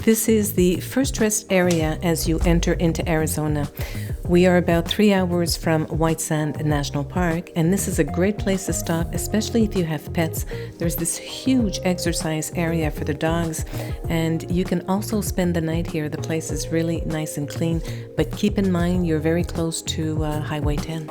This is the first rest area as you enter into Arizona. We are about 3 hours from White Sand National Park, and this is a great place to stop, especially if you have pets. There's this huge exercise area for the dogs, and you can also spend the night here. The place is really nice and clean, but keep in mind you're very close to Highway 10.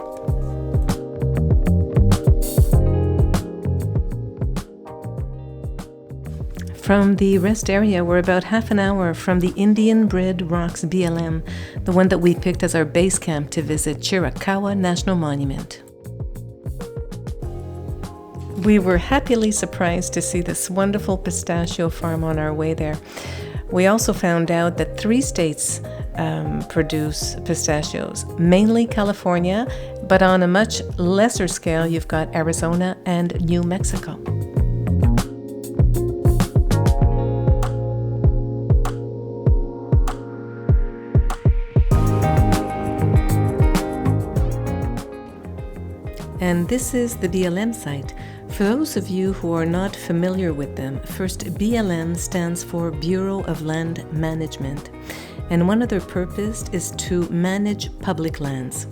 From the rest area, we're about half an hour from the Indian Bred Rocks BLM, the one that we picked as our base camp to visit Chiricahua National Monument. We were happily surprised to see this wonderful pistachio farm on our way there. We also found out that 3 states produce pistachios, mainly California, but on a much lesser scale, you've got Arizona and New Mexico. And this is the BLM site. For those of you who are not familiar with them, first, BLM stands for Bureau of Land Management. And one of their purposes is to manage public lands.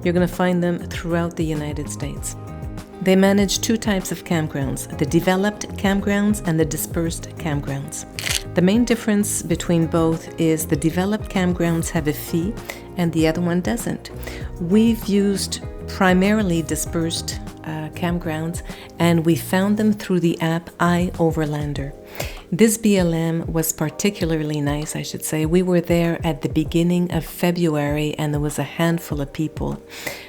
You're going to find them throughout the United States. They manage 2 types of campgrounds, the developed campgrounds and the dispersed campgrounds. The main difference between both is the developed campgrounds have a fee and the other one doesn't. We've used primarily dispersed campgrounds, and we found them through the app iOverlander. This BLM was particularly nice, I should say. We were there at the beginning of February, and there was a handful of people.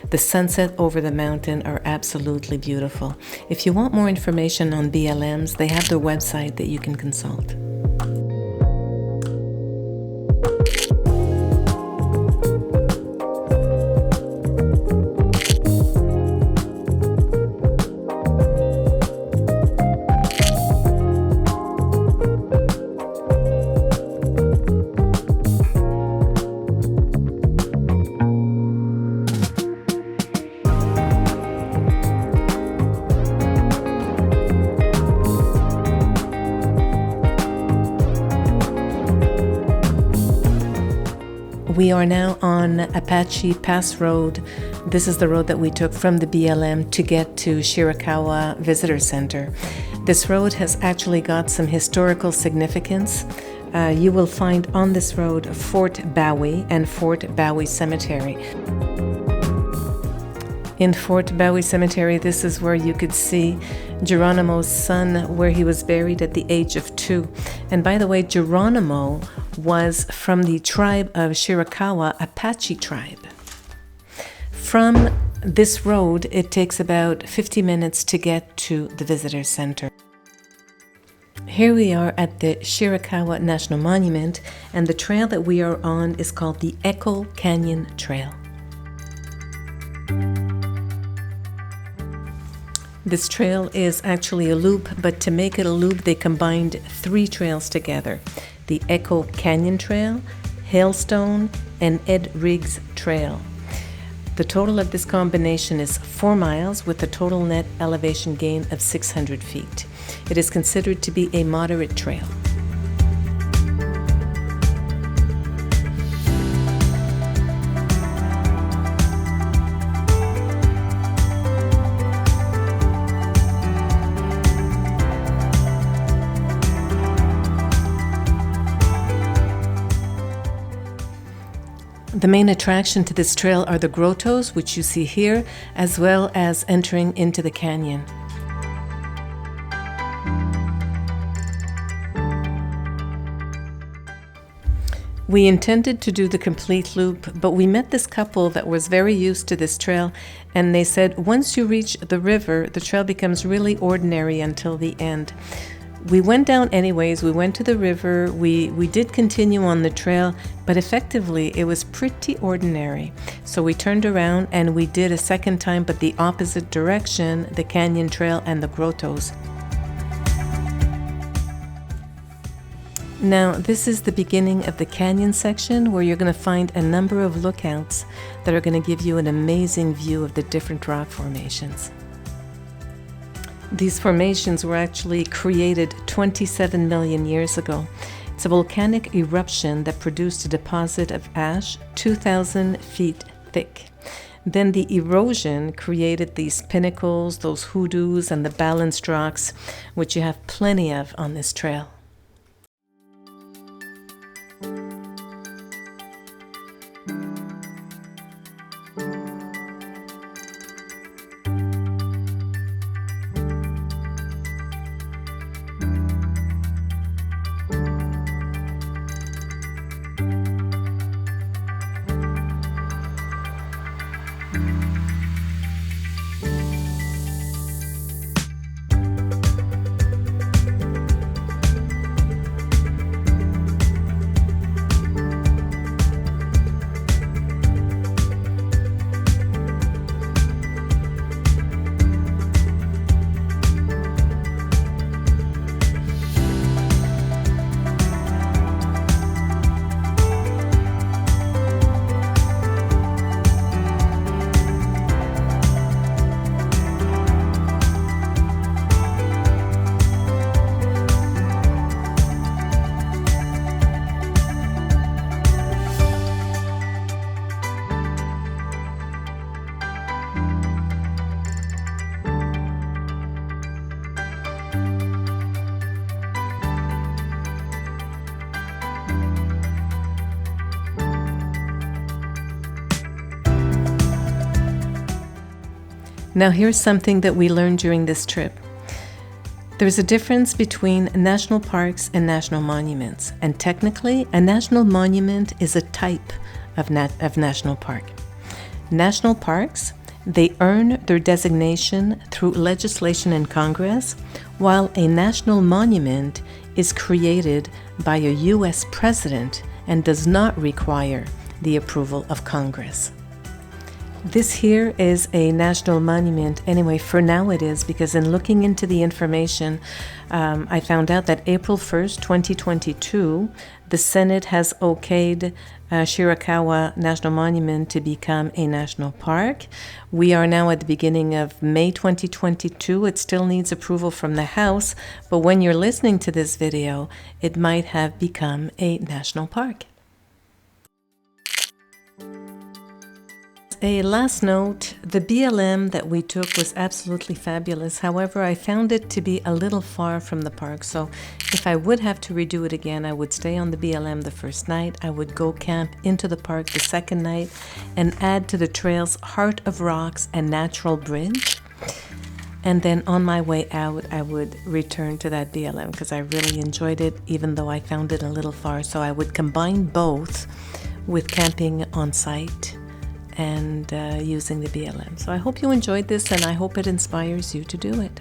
The sunset over the mountain are absolutely beautiful. If you want more information on BLMs, they have their website that you can consult. We are now on Apache Pass Road. This is the road that we took from the BLM to get to Chiricahua Visitor Center. This road has actually got some historical significance. You will find on this road Fort Bowie and Fort Bowie Cemetery. In Fort Bowie Cemetery, this is where you could see Geronimo's son, where he was buried at the age of 2. And by the way, Geronimo was from the tribe of Chiricahua, Apache tribe. From this road, it takes about 50 minutes to get to the visitor center. Here we are at the Chiricahua National Monument, and the trail that we are on is called the Echo Canyon Trail. This trail is actually a loop, but to make it a loop, they combined 3 trails together. The Echo Canyon Trail, Hailstone, and Ed Riggs Trail. The total of this combination is 4 miles with a total net elevation gain of 600 feet. It is considered to be a moderate trail. The main attraction to this trail are the grottos, which you see here, as well as entering into the canyon. We intended to do the complete loop, but we met this couple that was very used to this trail, and they said once you reach the river, the trail becomes really ordinary until the end. We went down anyways, we went to the river, we did continue on the trail, but effectively it was pretty ordinary. So we turned around and we did a second time, but the opposite direction, the canyon trail and the grottos. Now, this is the beginning of the canyon section where you're going to find a number of lookouts that are going to give you an amazing view of the different rock formations. These formations were actually created 27 million years ago. It's a volcanic eruption that produced a deposit of ash 2,000 feet thick. Then the erosion created these pinnacles, those hoodoos, and the balanced rocks, which you have plenty of on this trail. Now here's something that we learned during this trip. There's a difference between national parks and national monuments, and technically a national monument is a type of national park. National parks, they earn their designation through legislation in Congress, while a national monument is created by a U.S. president and does not require the approval of Congress. This here is a national monument. Anyway, for now it is, because in looking into the information, I found out that April 1st, 2022, the Senate has okayed Chiricahua National Monument to become a national park. We are now at the beginning of May 2022. It still needs approval from the House, but when you're listening to this video, it might have become a national park. A last note, the BLM that we took was absolutely fabulous. However, I found it to be a little far from the park. So if I would have to redo it again, I would stay on the BLM the first night. I would go camp into the park the second night and add to the trails Heart of Rocks and Natural Bridge. And then on my way out, I would return to that BLM because I really enjoyed it, even though I found it a little far. So I would combine both with camping on site and using the BLM. So I hope you enjoyed this, and I hope it inspires you to do it.